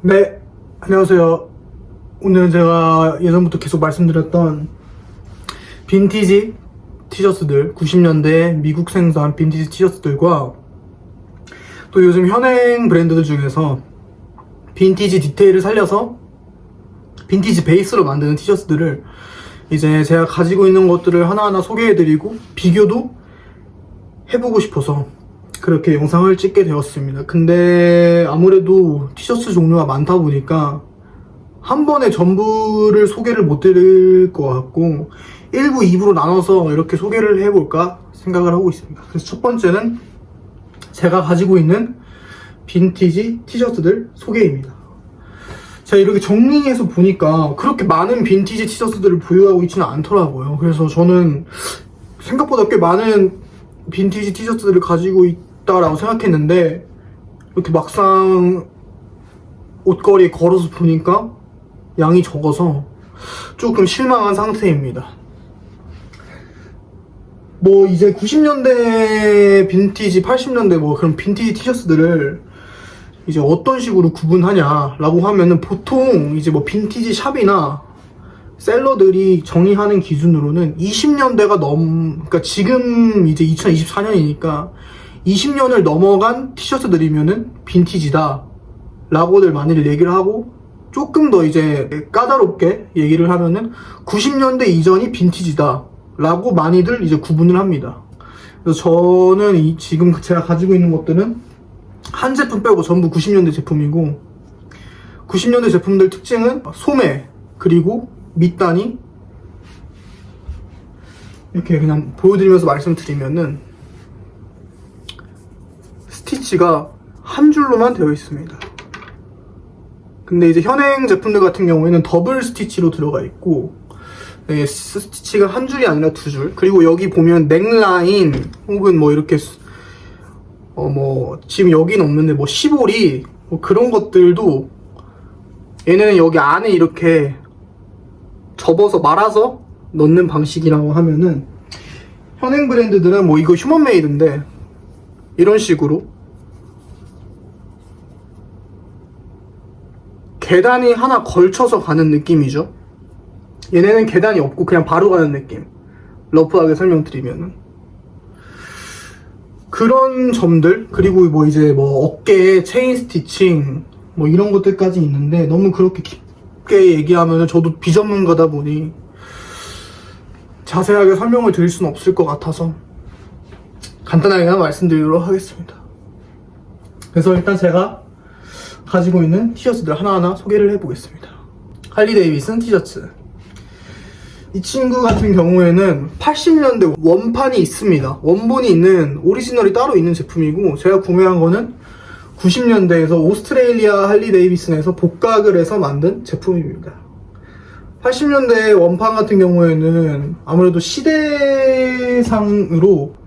네, 안녕하세요. 오늘은 제가 예전부터 계속 말씀드렸던 빈티지 티셔츠들, 90년대 미국 생산 빈티지 티셔츠들과 또 요즘 현행 브랜드들 중에서 빈티지 디테일을 살려서 빈티지 베이스로 만드는 티셔츠들을 이제 제가 가지고 있는 것들을 하나하나 소개해드리고 비교도 해보고 싶어서 그렇게 영상을 찍게 되었습니다. 근데 아무래도 티셔츠 종류가 많다 보니까 한 번에 전부를 소개를 못 드릴 것 같고 1부, 2부로 나눠서 이렇게 소개를 해볼까 생각을 하고 있습니다. 그래서 첫 번째는 제가 가지고 있는 빈티지 티셔츠들 소개입니다. 제가 이렇게 정리해서 보니까 그렇게 많은 빈티지 티셔츠들을 보유하고 있지는 않더라고요. 그래서 저는 생각보다 꽤 많은 빈티지 티셔츠들을 가지고 있다라고 생각했는데 이렇게 막상 옷걸이에 걸어서 보니까 양이 적어서 조금 실망한 상태입니다. 뭐 이제 90년대 빈티지, 80년대 뭐 그런 빈티지 티셔츠들을 이제 어떤 식으로 구분하냐라고 하면은 보통 이제 뭐 빈티지 샵이나 셀러들이 정의하는 기준으로는 20년대가 그러니까 지금 이제 2024년이니까 20년을 넘어간 티셔츠들이면은 빈티지다 라고들 많이들 얘기를 하고, 조금 더 이제 까다롭게 얘기를 하면은 90년대 이전이 빈티지다 라고 많이들 이제 구분을 합니다. 그래서 저는 지금 제가 가지고 있는 것들은 한 제품 빼고 전부 90년대 제품이고, 90년대 제품들 특징은 소매 그리고 밑단이 이렇게 그냥 보여드리면서 말씀드리면은 스티치가 한 줄로만 되어 있습니다. 근데 이제 현행 제품들 같은 경우에는 더블 스티치로 들어가 있고, 네, 스티치가 한 줄이 아니라 두 줄. 그리고 여기 보면 넥라인 혹은 뭐 이렇게 뭐 지금 여기는 없는데 뭐 시보리 뭐 그런 것들도 얘네는 여기 안에 이렇게 접어서 말아서 넣는 방식이라고 하면은, 현행 브랜드들은 뭐 이거 휴먼메이드인데 이런 식으로 계단이 하나 걸쳐서 가는 느낌이죠. 얘네는 계단이 없고 그냥 바로 가는 느낌. 러프하게 설명드리면은 그런 점들, 그리고 뭐 이제 뭐 어깨에 체인 스티칭 뭐 이런 것들까지 있는데, 너무 그렇게 깊게 얘기하면은 저도 비전문가다 보니 자세하게 설명을 드릴 수는 없을 것 같아서 간단하게만 말씀드리도록 하겠습니다. 그래서 일단 제가 가지고 있는 티셔츠들 하나하나 소개를 해보겠습니다. 할리 데이비슨 티셔츠. 이 친구 같은 경우에는 80년대 원판이 있습니다. 원본이 있는, 오리지널이 따로 있는 제품이고, 제가 구매한 거는 90년대에서 오스트레일리아 할리 데이비슨에서 복각을 해서 만든 제품입니다. 80년대 원판 같은 경우에는 아무래도 시대상으로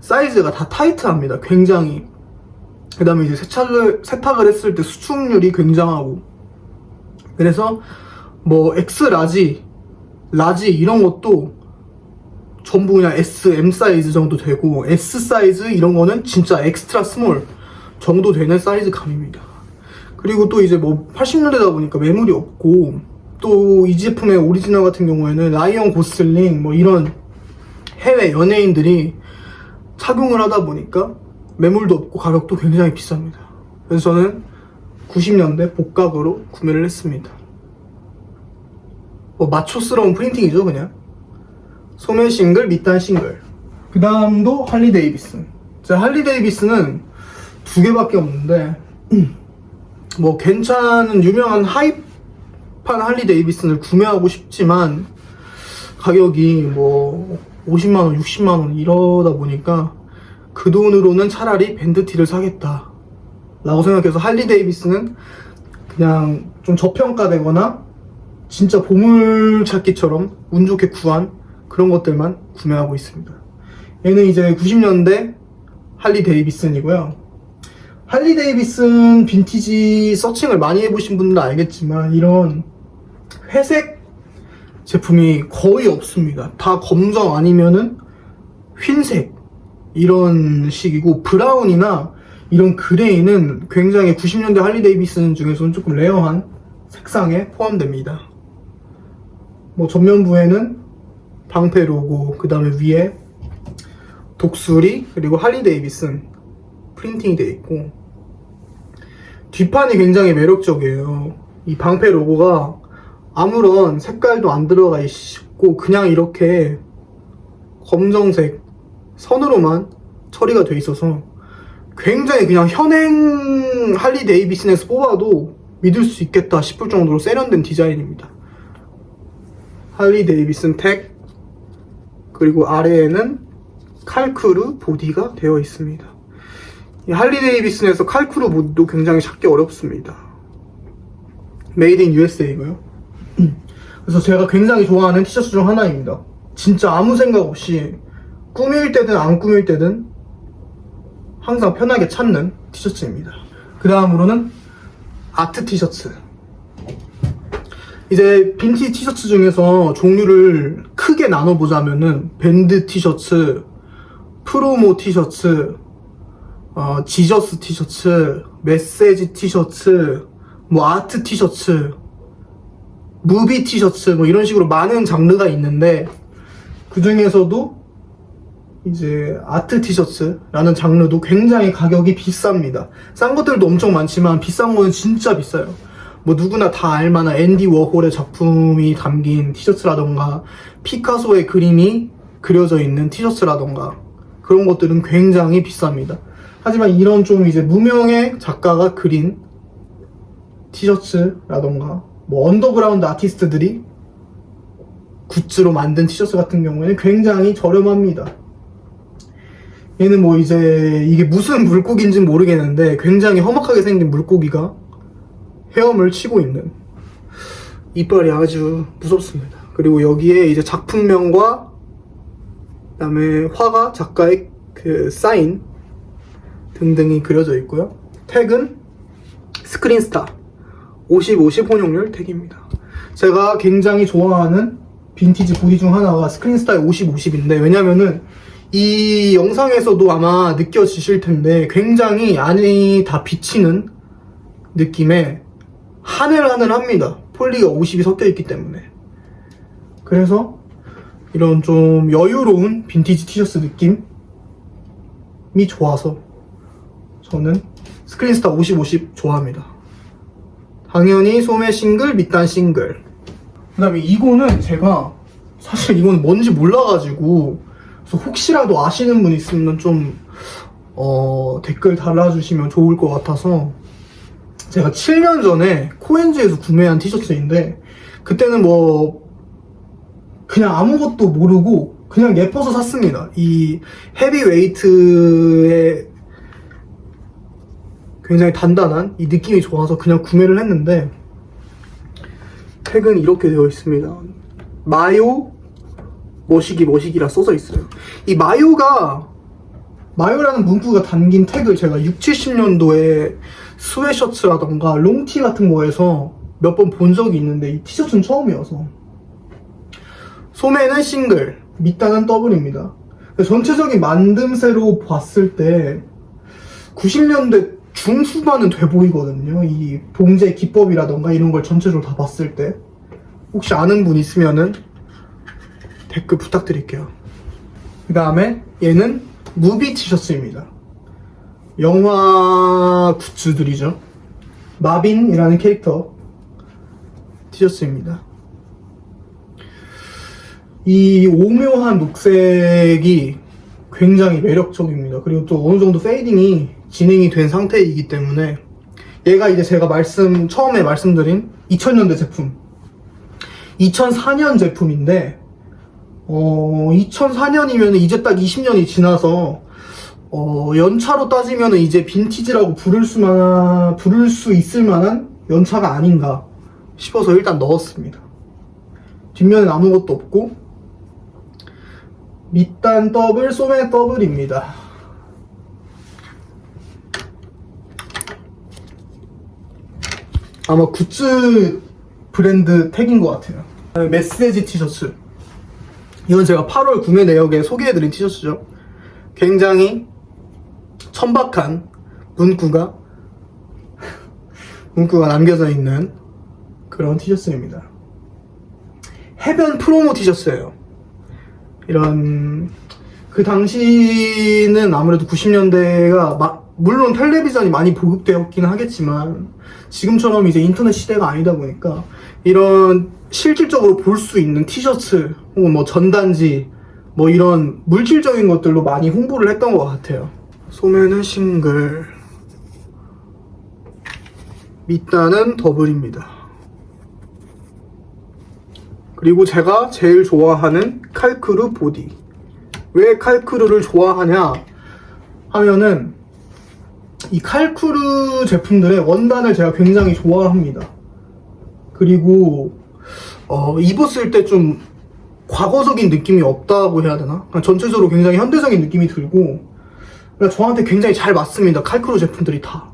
사이즈가 다 타이트합니다. 굉장히. 그 다음에 이제 세탁을 했을 때 수축률이 굉장하고, 그래서 뭐 X 라지, 이런 것도 전부 그냥 S, M 사이즈 정도 되고, S 사이즈 이런 거는 진짜 엑스트라 스몰 정도 되는 사이즈 감입니다. 그리고 또 이제 뭐 80년대다 보니까 매물이 없고, 또 이 제품의 오리지널 같은 경우에는 라이언 고슬링 뭐 이런 해외 연예인들이 착용을 하다 보니까 매물도 없고 가격도 굉장히 비쌉니다. 그래서 저는 90년대 복각으로 구매를 했습니다. 뭐 마초스러운 프린팅이죠, 그냥. 소매 싱글, 밑단 싱글. 그 다음도 할리 데이비슨. 제가 할리 데이비슨은 두 개밖에 없는데 뭐 괜찮은 유명한 하이판 할리 데이비슨을 구매하고 싶지만 가격이 뭐 50만원, 60만원 이러다 보니까 그 돈으로는 차라리 밴드티를 사겠다 라고 생각해서 할리 데이비슨은 그냥 좀 저평가되거나 진짜 보물찾기처럼 운 좋게 구한 그런 것들만 구매하고 있습니다. 얘는 이제 90년대 할리 데이비슨이고요. 할리 데이비슨 빈티지 서칭을 많이 해보신 분들은 알겠지만 이런 회색 제품이 거의 없습니다. 다 검정 아니면은 흰색 이런 식이고, 브라운이나 이런 그레이는 굉장히 90년대 할리 데이비슨 중에서는 조금 레어한 색상에 포함됩니다. 뭐 전면부에는 방패 로고, 그 다음에 위에 독수리, 그리고 할리 데이비슨 프린팅이 되어 있고, 뒷판이 굉장히 매력적이에요. 이 방패 로고가 아무런 색깔도 안 들어가 있고 그냥 이렇게 검정색 선으로만 처리가 돼 있어서 굉장히 그냥 현행 할리 데이비슨에서 뽑아도 믿을 수 있겠다 싶을 정도로 세련된 디자인입니다. 할리 데이비슨 택, 그리고 아래에는 칼크루 보디가 되어 있습니다. 이 할리 데이비슨에서 칼크루 보디도 굉장히 찾기 어렵습니다. 메이드 인 USA고요. 그래서 제가 굉장히 좋아하는 티셔츠 중 하나입니다. 진짜 아무 생각 없이 꾸밀 때든 안 꾸밀 때든 항상 편하게 찾는 티셔츠입니다. 그 다음으로는 아트 티셔츠. 이제 빈티지 티셔츠 중에서 종류를 크게 나눠보자면은 밴드 티셔츠, 프로모 티셔츠, 지저스 티셔츠, 메시지 티셔츠, 뭐 아트 티셔츠, 무비 티셔츠, 뭐 이런 식으로 많은 장르가 있는데, 그 중에서도 이제 아트 티셔츠라는 장르도 굉장히 가격이 비쌉니다. 싼 것들도 엄청 많지만 비싼 거는 진짜 비싸요. 뭐 누구나 다 알만한 앤디 워홀의 작품이 담긴 티셔츠라던가 피카소의 그림이 그려져 있는 티셔츠라던가 그런 것들은 굉장히 비쌉니다. 하지만 이런 좀 이제 무명의 작가가 그린 티셔츠라던가 뭐 언더그라운드 아티스트들이 굿즈로 만든 티셔츠 같은 경우에는 굉장히 저렴합니다. 얘는 뭐 이제 이게 무슨 물고기인지는 모르겠는데 굉장히 험악하게 생긴 물고기가 헤엄을 치고 있는, 이빨이 아주 무섭습니다. 그리고 여기에 이제 작품명과 그다음에 화가, 작가의 그 사인 등등이 그려져 있고요. 택은 스크린스타 50-50 혼용률 택입니다. 제가 굉장히 좋아하는 빈티지 보디 중 하나가 스크린스타의 50-50인데, 왜냐면은 이 영상에서도 아마 느껴지실 텐데 굉장히 안이 다 비치는 느낌의 하늘하늘합니다. 폴리가 50이 섞여 있기 때문에. 그래서 이런 좀 여유로운 빈티지 티셔츠 느낌이 좋아서 저는 스크린스타 50-50 좋아합니다. 당연히 소매 싱글, 밑단 싱글. 그 다음에 이거는 제가 사실 이거는 뭔지 몰라가지고, 그래서 혹시라도 아시는 분 있으면 좀 댓글 달아주시면 좋을 것 같아서, 제가 7년 전에 코엔즈에서 구매한 티셔츠인데, 그때는 뭐 그냥 아무것도 모르고 그냥 예뻐서 샀습니다. 이 헤비웨이트의 굉장히 단단한 이 느낌이 좋아서 그냥 구매를 했는데, 택은 이렇게 되어 있습니다. 마요 머시기라 써져 있어요. 이 마요라는 문구가 담긴 택을 제가 60-70년도에 스웨셔츠라던가 롱티 같은 거에서 몇 번 본 적이 있는데, 이 티셔츠는 처음이어서. 소매는 싱글, 밑단은 더블입니다. 전체적인 만듦새로 봤을 때 90년대 중후반은 돼 보이거든요. 이 봉제 기법이라던가 이런 걸 전체적으로 다 봤을 때. 혹시 아는 분 있으면은 댓글 부탁드릴게요. 그 다음에 얘는 무비 티셔츠입니다. 영화 굿즈들이죠. 마빈이라는 캐릭터 티셔츠입니다. 이 오묘한 녹색이 굉장히 매력적입니다. 그리고 또 어느 정도 페이딩이 진행이 된 상태이기 때문에, 얘가 이제 제가 처음에 말씀드린 2000년대 제품, 2004년 제품인데, 2004년이면 이제 딱 20년이 지나서 연차로 따지면 이제 빈티지라고 부를 수 있을 만한 연차가 아닌가 싶어서 일단 넣었습니다. 뒷면엔 아무것도 없고, 밑단 더블, 소매 더블입니다. 아마 굿즈 브랜드 택인 것 같아요. 메시지 티셔츠. 이건 제가 8월 구매 내역에 소개해드린 티셔츠죠. 굉장히 천박한 문구가 남겨져 있는 그런 티셔츠입니다. 해변 프로모 티셔츠예요. 이런 그 당시는 아무래도 90년대가 물론 텔레비전이 많이 보급되었긴 하겠지만 지금처럼 이제 인터넷 시대가 아니다 보니까 이런 실질적으로 볼 수 있는 티셔츠 혹은 뭐 전단지 뭐 이런 물질적인 것들로 많이 홍보를 했던 것 같아요. 소매는 싱글, 밑단은 더블입니다. 그리고 제가 제일 좋아하는 칼크루 보디. 왜 칼크루를 좋아하냐 하면은 이 칼크루 제품들의 원단을 제가 굉장히 좋아합니다. 그리고 입었을 때 좀 과거적인 느낌이 없다고 해야 되나? 전체적으로 굉장히 현대적인 느낌이 들고 그러니까 저한테 굉장히 잘 맞습니다. 칼크루 제품들이 다.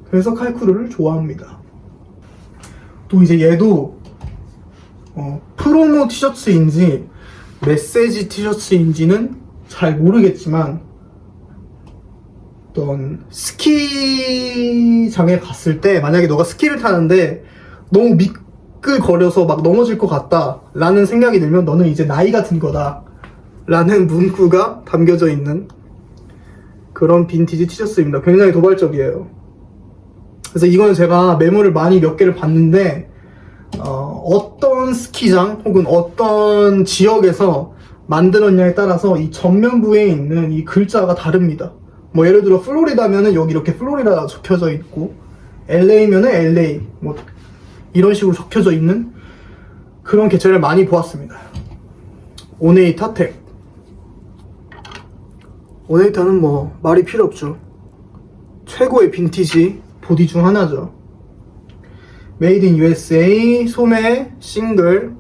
그래서 칼크루를 좋아합니다. 또 이제 얘도 프로모 티셔츠인지 메시지 티셔츠인지는 잘 모르겠지만 어떤 스키장에 갔을 때 만약에 너가 스키를 타는데 너무 미끌거려서 막 넘어질 것 같다 라는 생각이 들면 너는 이제 나이가 든 거다 라는 문구가 담겨져 있는 그런 빈티지 티셔츠입니다. 굉장히 도발적이에요. 그래서 이거는 제가 매물을 많이 몇 개를 봤는데 어떤 스키장 혹은 어떤 지역에서 만들었냐에 따라서 이 전면부에 있는 이 글자가 다릅니다. 뭐 예를 들어 플로리다면은 여기 이렇게 플로리다 적혀져 있고 LA면은 LA 뭐 이런 식으로 적혀져 있는 그런 개체를 많이 보았습니다. 오네이타 텍. 오네이타는 뭐 말이 필요 없죠. 최고의 빈티지 보디 중 하나죠. 메이드 인 USA, 소매, 싱글.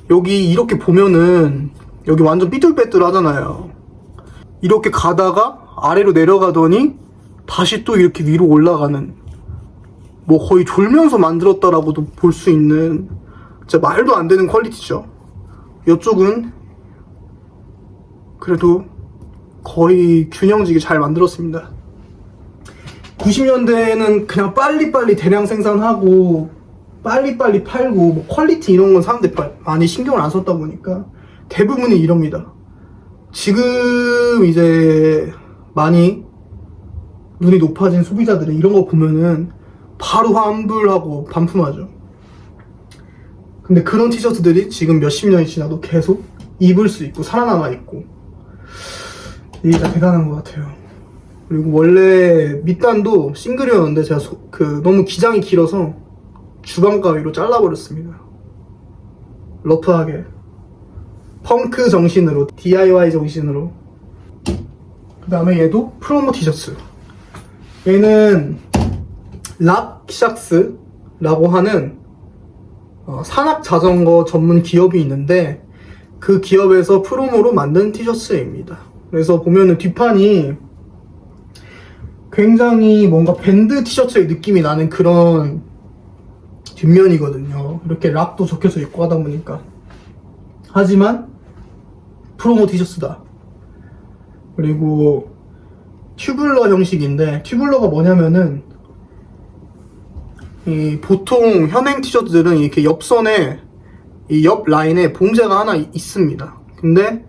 여기 이렇게 보면은 여기 완전 삐뚤빼뚤 하잖아요. 이렇게 가다가 아래로 내려가더니 다시 또 이렇게 위로 올라가는 뭐 거의 졸면서 만들었다라고도 볼 수 있는 진짜 말도 안 되는 퀄리티죠. 이쪽은 그래도 거의 균형지게 잘 만들었습니다. 90년대에는 그냥 빨리빨리 대량 생산하고 빨리빨리 팔고 뭐 퀄리티 이런 건 사람들이 많이 신경을 안 썼다 보니까 대부분이 이럽니다. 지금 이제 많이 눈이 높아진 소비자들은 이런 거 보면은 바로 환불하고 반품하죠. 근데 그런 티셔츠들이 지금 몇십 년이 지나도 계속 입을 수 있고 살아남아 있고 이게 진짜 대단한 것 같아요. 그리고 원래 밑단도 싱글이었는데 제가 너무 기장이 길어서 주방 가위로 잘라버렸습니다. 러프하게 펑크 정신으로 DIY 정신으로. 그 다음에 얘도 프로모 티셔츠. 얘는 락샥스라고 하는 산악 자전거 전문 기업이 있는데 그 기업에서 프로모로 만든 티셔츠입니다. 그래서 보면은 뒷판이 굉장히 뭔가 밴드 티셔츠의 느낌이 나는 그런 뒷면이거든요. 이렇게 락도 적혀져 있고 하다 보니까. 하지만 프로모 티셔츠다. 그리고 튜블러 형식인데 튜블러가 뭐냐면은 이 보통 현행 티셔츠들은 이렇게 옆선에 이 옆 라인에 봉제가 하나 있습니다. 근데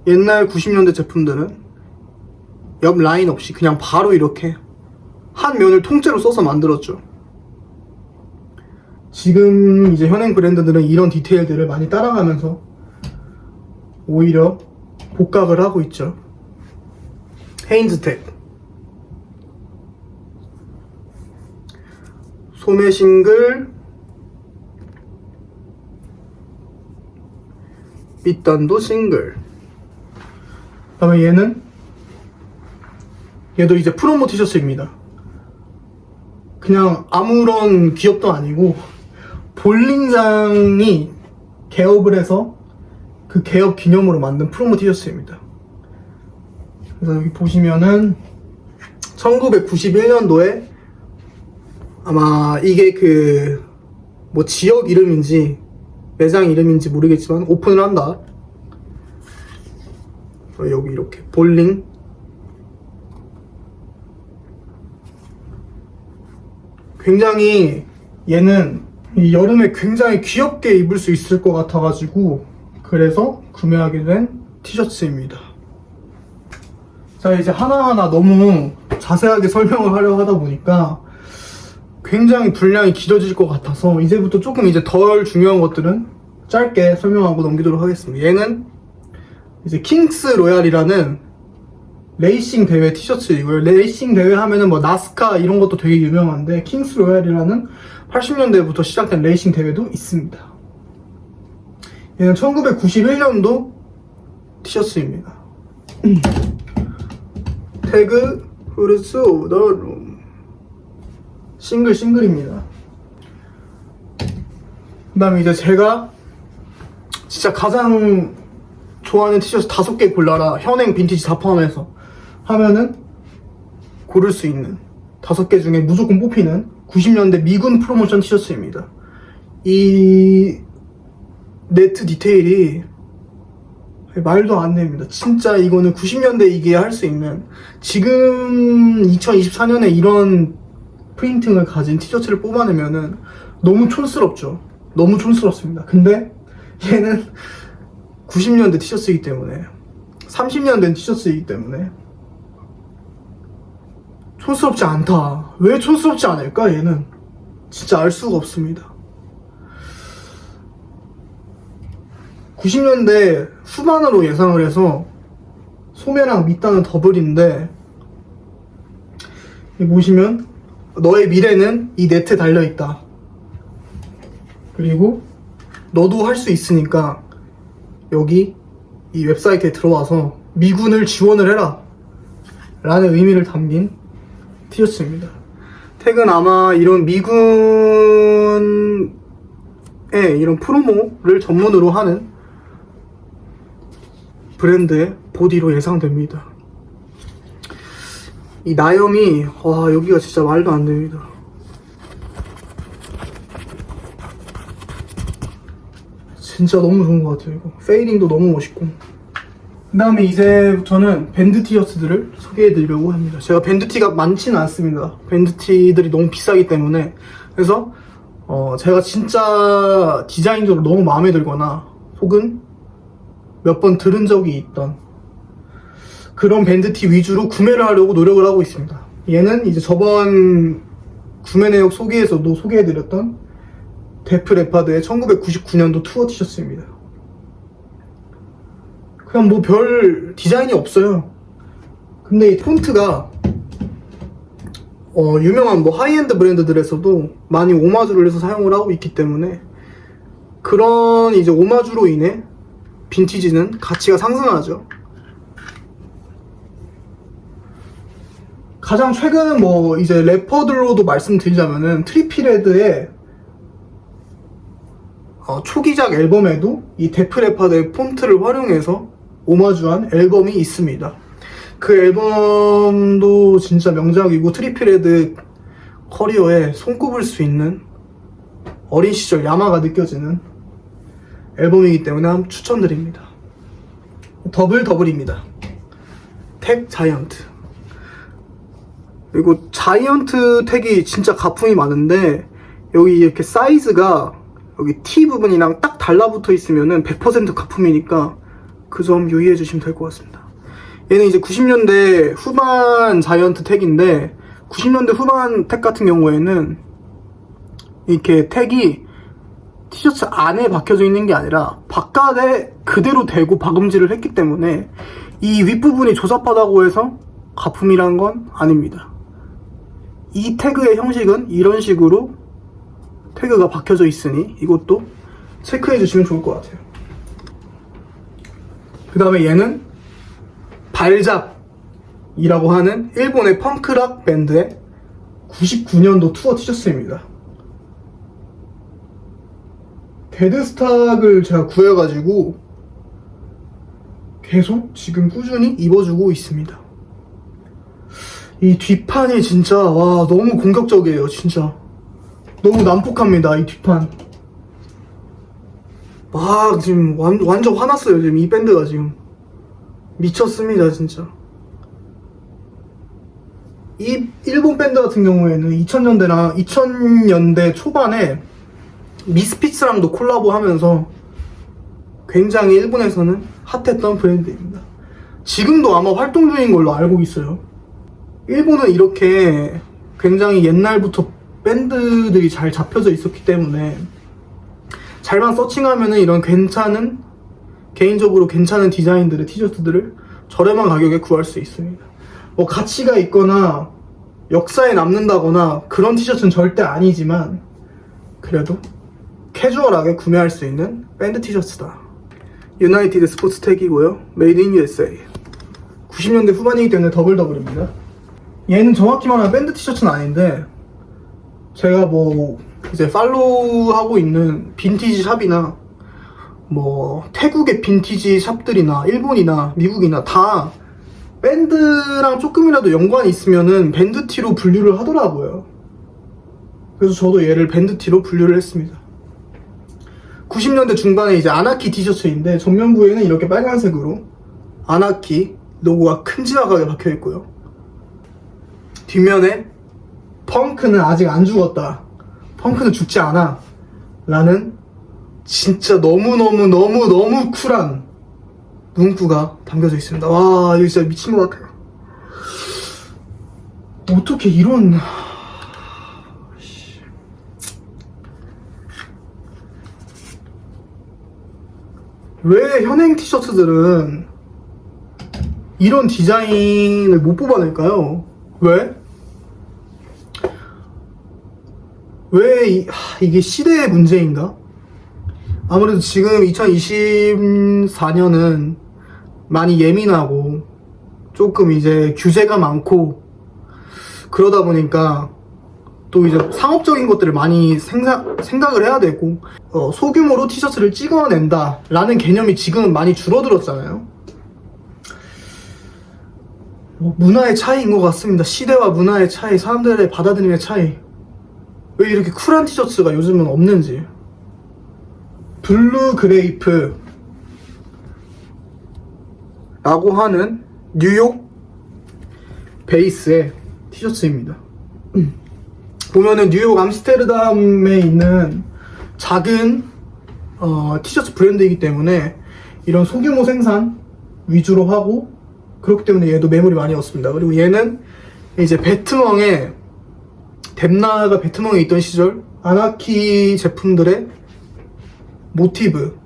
옛날 90년대 제품들은 옆 라인 없이 그냥 바로 이렇게 한 면을 통째로 써서 만들었죠. 지금 이제 현행 브랜드들은 이런 디테일들을 많이 따라가면서 오히려 복각을 하고 있죠. 헤인즈텍. 소매 싱글, 밑단도 싱글. 그 다음에 얘도 이제 프로모 티셔츠입니다. 그냥 아무런 기업도 아니고 볼링장이 개업을 해서 그 개업 기념으로 만든 프로모 티셔츠입니다. 그래서 여기 보시면은 1991년도에 아마 이게 뭐 지역 이름인지 매장 이름인지 모르겠지만 오픈을 한다. 여기 이렇게 볼링 굉장히 얘는 이 여름에 굉장히 귀엽게 입을 수 있을 것 같아가지고 그래서 구매하게 된 티셔츠입니다. 자, 이제 하나하나 너무 자세하게 설명을 하려고 하다 보니까 굉장히 분량이 길어질 것 같아서 이제부터 조금 이제 덜 중요한 것들은 짧게 설명하고 넘기도록 하겠습니다. 얘는 이제 킹스 로얄이라는 레이싱 대회 티셔츠이고요. 레이싱 대회 하면은 뭐 나스카 이런 것도 되게 유명한데 킹스 로얄이라는 80년대부터 시작된 레이싱 대회도 있습니다. 얘는 1991년도 티셔츠입니다. 태그 프루츠 오브 더 룸 싱글입니다. 그 다음에 이제 제가 진짜 가장 좋아하는 티셔츠 5개 골라라, 현행 빈티지 다 포함해서 하면은 고를 수 있는 5개 중에 무조건 뽑히는 90년대 미군 프로모션 티셔츠입니다. 이 네트 디테일이 말도 안 됩니다. 진짜 이거는 90년대 이게 할 수 있는, 지금 2024년에 이런 프린팅을 가진 티셔츠를 뽑아내면은 너무 촌스럽죠. 너무 촌스럽습니다. 근데 얘는 90년대 티셔츠이기 때문에, 30년 된 티셔츠이기 때문에 촌스럽지 않다. 왜 촌스럽지 않을까? 얘는 진짜 알 수가 없습니다. 90년대 후반으로 예상을 해서 소매랑 밑단은 더블인데, 여기 보시면 너의 미래는 이 네트에 달려있다. 그리고 너도 할 수 있으니까 여기 이 웹사이트에 들어와서 미군을 지원을 해라 라는 의미를 담긴 티셔츠입니다. 태그는 아마 이런 미군의 이런 프로모를 전문으로 하는 브랜드의 보디로 예상됩니다. 이 나염이, 와, 여기가 진짜 말도 안 됩니다. 진짜 너무 좋은 것 같아요. 이거 페이딩도 너무 멋있고. 그 다음에 이제부터는 밴드 티셔츠들을 소개해드리려고 합니다. 제가 밴드 티가 많지는 않습니다. 밴드 티들이 너무 비싸기 때문에. 그래서 제가 진짜 디자인적으로 너무 마음에 들거나 혹은 몇 번 들은 적이 있던 그런 밴드 티 위주로 구매를 하려고 노력을 하고 있습니다. 얘는 이제 저번 구매 내역 소개에서도 소개해드렸던 데프 레파드의 1999년도 투어 티셔츠입니다. 그냥 뭐 별 디자인이 없어요. 근데 이 폰트가 유명한 뭐 하이엔드 브랜드들에서도 많이 오마주를 해서 사용을 하고 있기 때문에 그런 이제 오마주로 인해 빈티지는 가치가 상승하죠. 가장 최근 뭐 이제 래퍼들로도 말씀드리자면은 트리피레드의 초기작 앨범에도 이 데프 레파드의 폰트를 활용해서 오마주한 앨범이 있습니다. 그 앨범도 진짜 명작이고 트리피레드 커리어에 손꼽을 수 있는 어린 시절 야마가 느껴지는 앨범이기 때문에 한번 추천드립니다. 더블입니다. 택 자이언트. 그리고 자이언트 택이 진짜 가품이 많은데 여기 이렇게 사이즈가 여기 T 부분이랑 딱 달라붙어 있으면은 100% 가품이니까 그 점 유의해 주시면 될 것 같습니다. 얘는 이제 90년대 후반 자이언트 택인데 90년대 후반 택 같은 경우에는 이렇게 택이 티셔츠 안에 박혀져 있는 게 아니라 바깥에 그대로 대고 박음질을 했기 때문에 이 윗부분이 조잡하다고 해서 가품이란 건 아닙니다. 이 태그의 형식은 이런 식으로 태그가 박혀져 있으니 이것도 체크해 주시면 좋을 것 같아요. 그 다음에 얘는 발잡이라고 하는 일본의 펑크락 밴드의 99년도 투어 티셔츠입니다. 데드스탁을 제가 구해가지고 계속 지금 꾸준히 입어주고 있습니다. 이 뒷판이 진짜 와 너무 공격적이에요. 진짜 너무 난폭합니다. 이 뒷판 막 지금 완전 화났어요. 지금 이 밴드가 지금 미쳤습니다. 진짜 이 일본 밴드 같은 경우에는 2000년대 초반에 미스피츠랑도 콜라보 하면서 굉장히 일본에서는 핫했던 브랜드입니다. 지금도 아마 활동 중인 걸로 알고 있어요. 일본은 이렇게 굉장히 옛날부터 밴드들이 잘 잡혀져 있었기 때문에 잘만 서칭하면은 이런 개인적으로 괜찮은 디자인들의 티셔츠들을 저렴한 가격에 구할 수 있습니다. 뭐 가치가 있거나 역사에 남는다거나 그런 티셔츠는 절대 아니지만 그래도 캐주얼하게 구매할 수 있는 밴드 티셔츠다. 유나이티드 스포츠텍이고요. 메이드 인 USA. 90년대 후반이기 때문에 더블입니다. 얘는 정확히 말하면 밴드 티셔츠는 아닌데 제가 뭐 이제 팔로우하고 있는 빈티지 샵이나 뭐 태국의 빈티지 샵들이나 일본이나 미국이나 다 밴드랑 조금이라도 연관이 있으면은 밴드티로 분류를 하더라고요. 그래서 저도 얘를 밴드티로 분류를 했습니다. 90년대 중반에 이제 아나키 티셔츠인데 전면부에는 이렇게 빨간색으로 아나키 로고가 큼지막하게 박혀있고요. 뒷면에 펑크는 아직 안 죽었다, 펑크는 죽지 않아 라는 진짜 너무 쿨한 문구가 담겨져 있습니다. 와, 이거 진짜 미친 것 같아요. 어떻게 이런 왜 현행 티셔츠들은 이런 디자인을 못 뽑아낼까요? 왜? 이게 시대의 문제인가? 아무래도 지금 2024년은 많이 예민하고 조금 이제 규제가 많고 그러다 보니까 또 이제 상업적인 것들을 많이 생각을 해야 되고 소규모로 티셔츠를 찍어낸다 라는 개념이 지금은 많이 줄어들었잖아요. 문화의 차이인 것 같습니다. 시대와 문화의 차이, 사람들의 받아들임의 차이. 왜 이렇게 쿨한 티셔츠가 요즘은 없는지. 블루 그레이프 라고 하는 뉴욕 베이스의 티셔츠입니다. 보면은 뉴욕 암스테르담에 있는 작은 티셔츠 브랜드이기 때문에 이런 소규모 생산 위주로 하고 그렇기 때문에 얘도 매물이 많이 없습니다. 그리고 얘는 이제 베트멍에 뎀나가 베트멍에 있던 시절 아나키 제품들의 모티브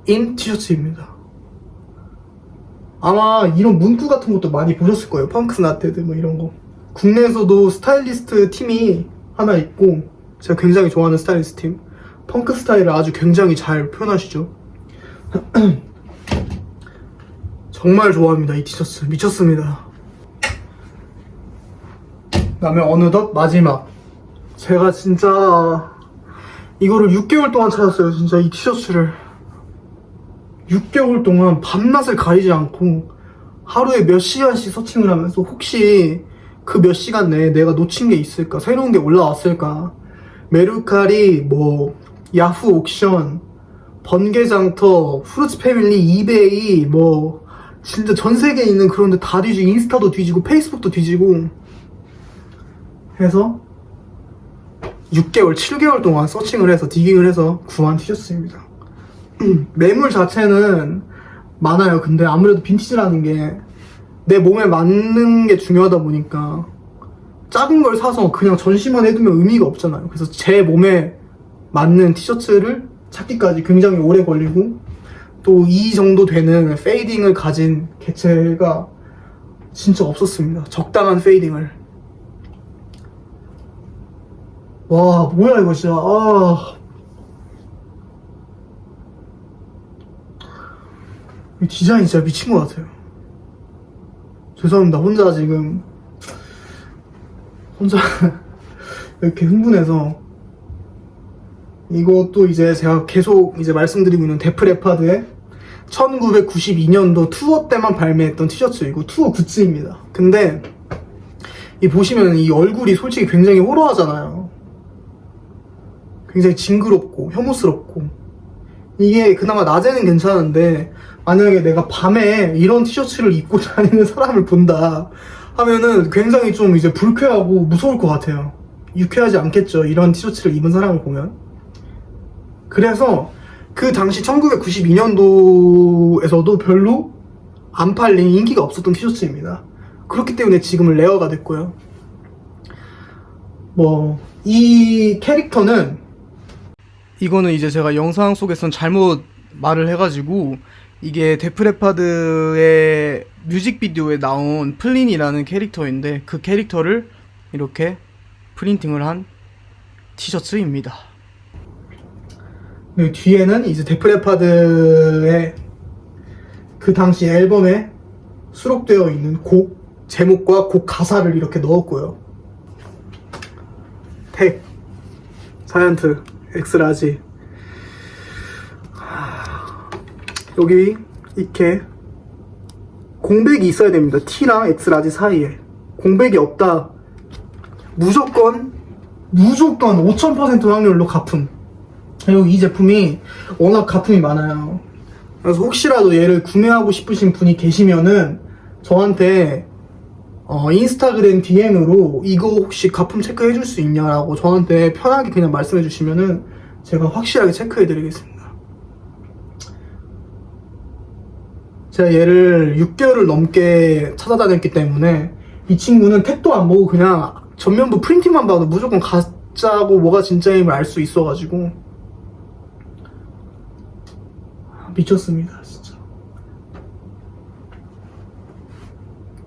인 티셔츠입니다. 아마 이런 문구 같은 것도 많이 보셨을 거예요. 펑크 나테드 뭐 이런 거. 국내에서도 스타일리스트 팀이 하나 있고 제가 굉장히 좋아하는 스타일리스트 팀, 펑크 스타일을 아주 굉장히 잘 표현하시죠. 정말 좋아합니다. 이 티셔츠 미쳤습니다. 그다음에 어느덧 마지막, 제가 진짜 이거를 6개월 동안 찾았어요. 진짜 이 티셔츠를 6개월 동안 밤낮을 가리지 않고 하루에 몇 시간씩 서칭을 하면서 혹시 그 몇 시간 내에 내가 놓친 게 있을까, 새로운 게 올라왔을까, 메루카리, 뭐 야후 옥션, 번개장터, 프루츠 패밀리, 이베이, 뭐 진짜 전 세계에 있는 그런 데 다 뒤지고, 인스타도 뒤지고 페이스북도 뒤지고 해서 6개월, 7개월 동안 서칭을 해서 디깅을 해서 구한 티셔츠입니다. 매물 자체는 많아요. 근데 아무래도 빈티지라는 게 내 몸에 맞는 게 중요하다 보니까 작은 걸 사서 그냥 전시만 해두면 의미가 없잖아요. 그래서 제 몸에 맞는 티셔츠를 찾기까지 굉장히 오래 걸리고, 또 이 정도 되는 페이딩을 가진 개체가 진짜 없었습니다. 적당한 페이딩을. 와, 뭐야 이거 진짜. 이 디자인 진짜 미친 것 같아요. 죄송합니다. 혼자 이렇게 흥분해서. 이것도 이제 제가 계속 이제 말씀드리고 있는 데프레파드의 1992년도 투어 때만 발매했던 티셔츠이고 투어 굿즈입니다. 근데 이 보시면 이 얼굴이 솔직히 굉장히 호러하잖아요. 굉장히 징그럽고 혐오스럽고. 이게 그나마 낮에는 괜찮은데 만약에 내가 밤에 이런 티셔츠를 입고 다니는 사람을 본다 하면은 굉장히 좀 이제 불쾌하고 무서울 것 같아요. 유쾌하지 않겠죠, 이런 티셔츠를 입은 사람을 보면. 그래서 그 당시 1992년도에서도 별로 안 팔린, 인기가 없었던 티셔츠입니다. 그렇기 때문에 지금은 레어가 됐고요. 이 캐릭터는, 이거는 이제 제가 영상 속에선 잘못 말을 해가지고, 이게 데프레파드의 뮤직비디오에 나온 플린이라는 캐릭터인데, 그 캐릭터를 이렇게 프린팅을 한 티셔츠입니다. 뒤에는 이제 데프레파드의 그 당시 앨범에 수록되어 있는 곡 제목과 곡 가사를 이렇게 넣었고요. 택, 자이언트, 엑스라지. 여기 이렇게 공백이 있어야 됩니다. T랑 엑스라지 사이에 공백이 없다, 무조건 5000% 확률로 가품. 그리고 이 제품이 워낙 가품이 많아요. 그래서 혹시라도 얘를 구매하고 싶으신 분이 계시면은 저한테 인스타그램 DM으로 이거 혹시 가품 체크해 줄 수 있냐라고 저한테 편하게 그냥 말씀해 주시면은 제가 확실하게 체크해 드리겠습니다. 제가 얘를 6개월을 넘게 찾아다녔기 때문에 이 친구는 택도 안 보고 그냥 전면부 프린팅만 봐도 무조건 가짜고 뭐가 진짜임을 알 수 있어가지고 미쳤습니다, 진짜.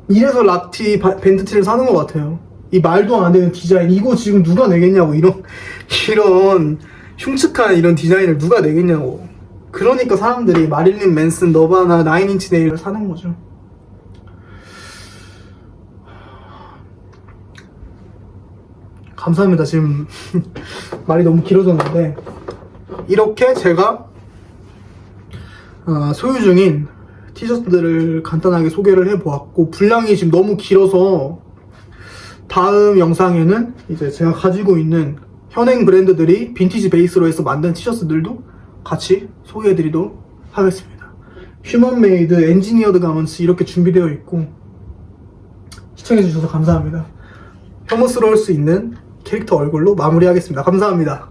이래서 락티 밴드티를 사는 것 같아요. 이 말도 안 되는 디자인, 이거 지금 누가 내겠냐고. 이런 흉측한 이런 디자인을 누가 내겠냐고. 그러니까 사람들이 마릴린 맨슨, 너바나, 나인인치 네일을 사는 거죠. 감사합니다. 지금 말이 너무 길어졌는데, 이렇게 제가 소유 중인 티셔츠들을 간단하게 소개를 해보았고, 분량이 지금 너무 길어서 다음 영상에는 이제 제가 가지고 있는 현행 브랜드들이 빈티지 베이스로 해서 만든 티셔츠들도 같이 소개해드리도록 하겠습니다. 휴먼메이드, 엔지니어드 가먼츠 이렇게 준비되어 있고, 시청해주셔서 감사합니다. 혐오스러울 수 있는 캐릭터 얼굴로 마무리하겠습니다. 감사합니다.